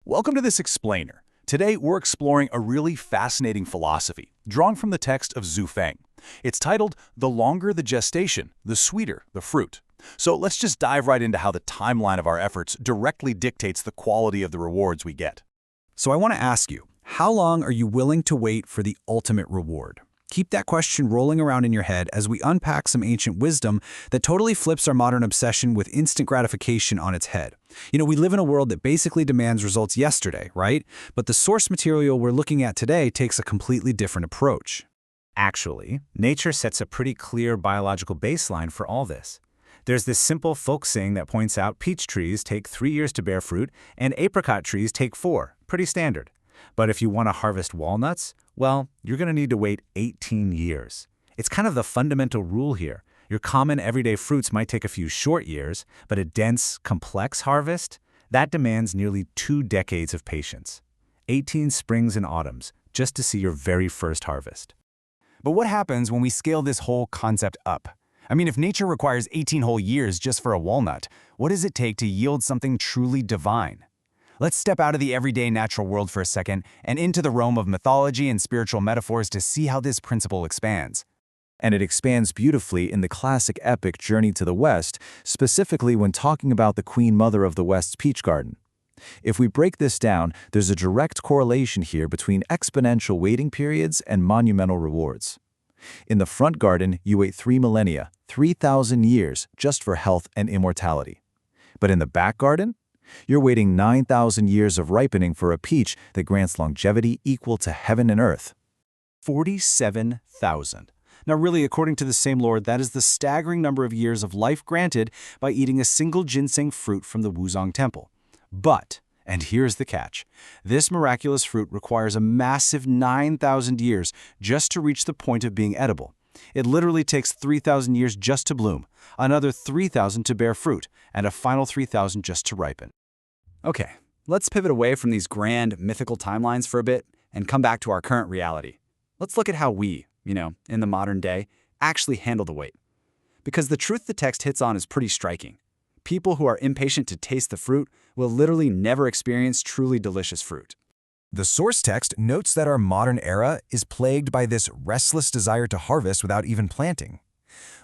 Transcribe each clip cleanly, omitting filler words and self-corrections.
Welcome to this explainer. Today we're exploring a really fascinating philosophy, drawn from the text of Zhu Feng. It's titled, "The longer the gestation, the sweeter the fruit." So let's just dive right into how the timeline of our efforts directly dictates the quality of the rewards we get. So I want to ask you, how long are you willing to wait for the ultimate reward? Keep that question rolling around in your head as we unpack some ancient wisdom that totally flips our modern obsession with instant gratification on its head. We live in a world that basically demands results yesterday, right? But the source material we're looking at today takes a completely different approach. Actually, nature sets a pretty clear biological baseline for all this. There's this simple folk saying that points out peach trees take 3 years to bear fruit and apricot trees take 4, pretty standard. But if you want to harvest walnuts, well, you're going to need to wait 18 years. It's kind of the fundamental rule here. Your common everyday fruits might take a few short years, but a dense, complex harvest, that demands nearly 2 decades of patience. 18 springs and autumns, just to see your very first harvest. But what happens when we scale this whole concept up? If nature requires 18 whole years just for a walnut, what does it take to yield something truly divine? Let's step out of the everyday natural world for a second and into the realm of mythology and spiritual metaphors to see how this principle expands. And it expands beautifully in the classic epic Journey to the West, specifically when talking about the Queen Mother of the West's peach garden. If we break this down, there's a direct correlation here between exponential waiting periods and monumental rewards. In the front garden, you wait 3 millennia, 3,000 years, just for health and immortality. But in the back garden, you're waiting 9,000 years of ripening for a peach that grants longevity equal to heaven and earth. 47,000. Now really, according to the same Lord, that is the staggering number of years of life granted by eating a single ginseng fruit from the Wuzong temple. But, and here's the catch, this miraculous fruit requires a massive 9,000 years just to reach the point of being edible. It literally takes 3,000 years just to bloom, another 3,000 to bear fruit, and a final 3,000 just to ripen. Okay, let's pivot away from these grand, mythical timelines for a bit and come back to our current reality. Let's look at how we, in the modern day, actually handle the wait. Because the truth the text hits on is pretty striking. People who are impatient to taste the fruit will literally never experience truly delicious fruit. The source text notes that our modern era is plagued by this restless desire to harvest without even planting.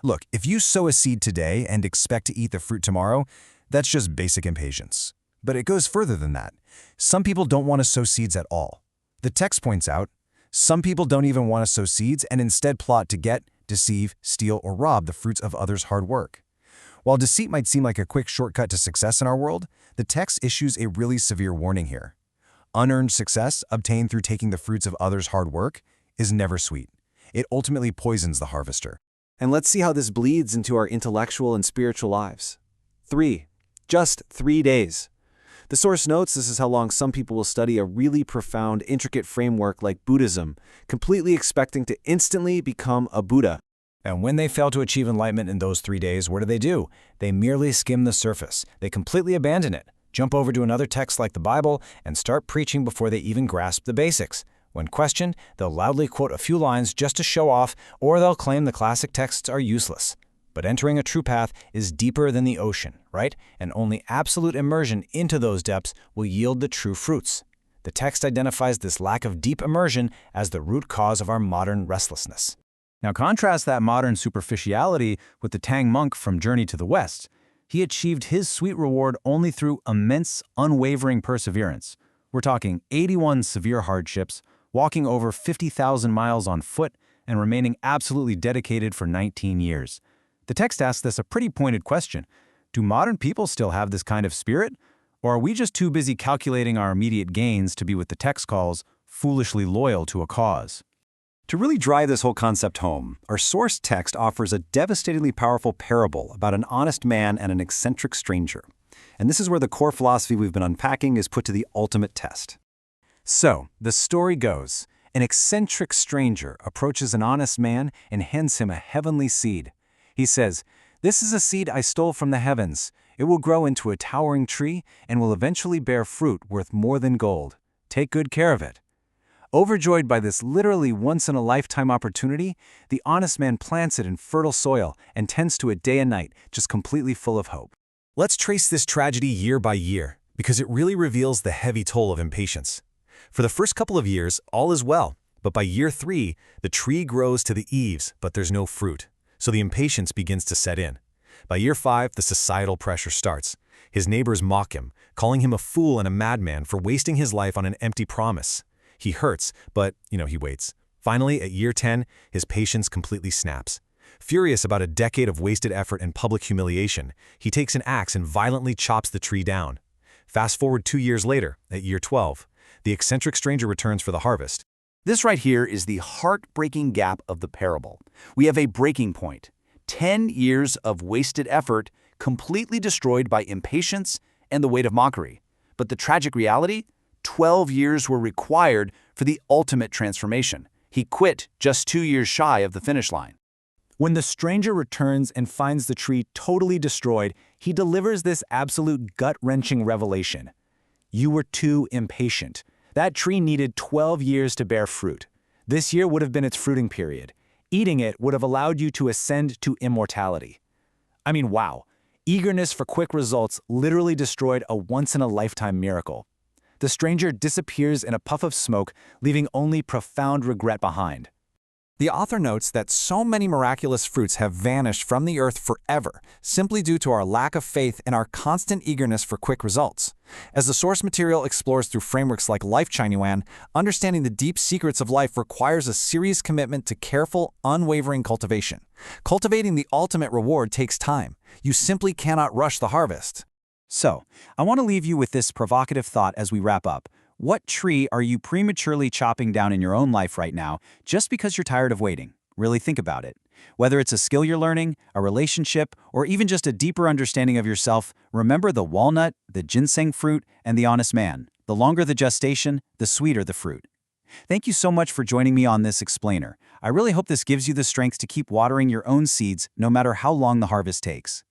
Look, if you sow a seed today and expect to eat the fruit tomorrow, that's just basic impatience. But it goes further than that. Some people don't want to sow seeds at all. The text points out, some people don't even want to sow seeds and instead plot to get, deceive, steal, or rob the fruits of others' hard work. While deceit might seem like a quick shortcut to success in our world, the text issues a really severe warning here. Unearned success, obtained through taking the fruits of others' hard work, is never sweet. It ultimately poisons the harvester. And let's see how this bleeds into our intellectual and spiritual lives. Just 3 days. The source notes this is how long some people will study a really profound, intricate framework like Buddhism, completely expecting to instantly become a Buddha. And when they fail to achieve enlightenment in those 3 days, what do? They merely skim the surface. They completely abandon it, jump over to another text like the Bible, and start preaching before they even grasp the basics. When questioned, they'll loudly quote a few lines just to show off, or they'll claim the classic texts are useless. But entering a true path is deeper than the ocean, right? And only absolute immersion into those depths will yield the true fruits. The text identifies this lack of deep immersion as the root cause of our modern restlessness. Now contrast that modern superficiality with the Tang monk from Journey to the West. He achieved his sweet reward only through immense, unwavering perseverance. We're talking 81 severe hardships, walking over 50,000 miles on foot, and remaining absolutely dedicated for 19 years. The text asks us a pretty pointed question. Do modern people still have this kind of spirit? Or are we just too busy calculating our immediate gains to be what the text calls foolishly loyal to a cause? To really drive this whole concept home, our source text offers a devastatingly powerful parable about an honest man and an eccentric stranger. And this is where the core philosophy we've been unpacking is put to the ultimate test. So, the story goes, an eccentric stranger approaches an honest man and hands him a heavenly seed. He says, "This is a seed I stole from the heavens. It will grow into a towering tree and will eventually bear fruit worth more than gold. Take good care of it." Overjoyed by this literally once-in-a-lifetime opportunity, the honest man plants it in fertile soil and tends to it day and night, just completely full of hope. Let's trace this tragedy year by year. because it really reveals the heavy toll of impatience. For the first couple of years, all is well, but by year 3, the tree grows to the eaves, but there's no fruit, so the impatience begins to set in. By year 5, the societal pressure starts. His neighbors mock him, calling him a fool and a madman for wasting his life on an empty promise. He hurts, but, he waits. Finally, at year 10, his patience completely snaps. Furious about a decade of wasted effort and public humiliation, he takes an axe and violently chops the tree down. Fast forward 2 years later, at year 12, the eccentric stranger returns for the harvest. This right here is the heartbreaking gap of the parable. We have a breaking point. 10 years of wasted effort, completely destroyed by impatience and the weight of mockery. But the tragic reality? 12 years were required for the ultimate transformation. He quit just 2 years shy of the finish line. When the stranger returns and finds the tree totally destroyed, he delivers this absolute gut-wrenching revelation. You were too impatient. That tree needed 12 years to bear fruit. This year would have been its fruiting period. Eating it would have allowed you to ascend to immortality. I mean, wow. Eagerness for quick results literally destroyed a once-in-a-lifetime miracle. The stranger disappears in a puff of smoke, leaving only profound regret behind. The author notes that so many miraculous fruits have vanished from the earth forever, simply due to our lack of faith and our constant eagerness for quick results. As the source material explores through frameworks like Lifechanyuan, understanding the deep secrets of life requires a serious commitment to careful, unwavering cultivation. Cultivating the ultimate reward takes time. You simply cannot rush the harvest. So, I want to leave you with this provocative thought as we wrap up. What tree are you prematurely chopping down in your own life right now just because you're tired of waiting? Really think about it. Whether it's a skill you're learning, a relationship, or even just a deeper understanding of yourself, remember the walnut, the ginseng fruit, and the honest man. The longer the gestation, the sweeter the fruit. Thank you so much for joining me on this explainer. I really hope this gives you the strength to keep watering your own seeds no matter how long the harvest takes.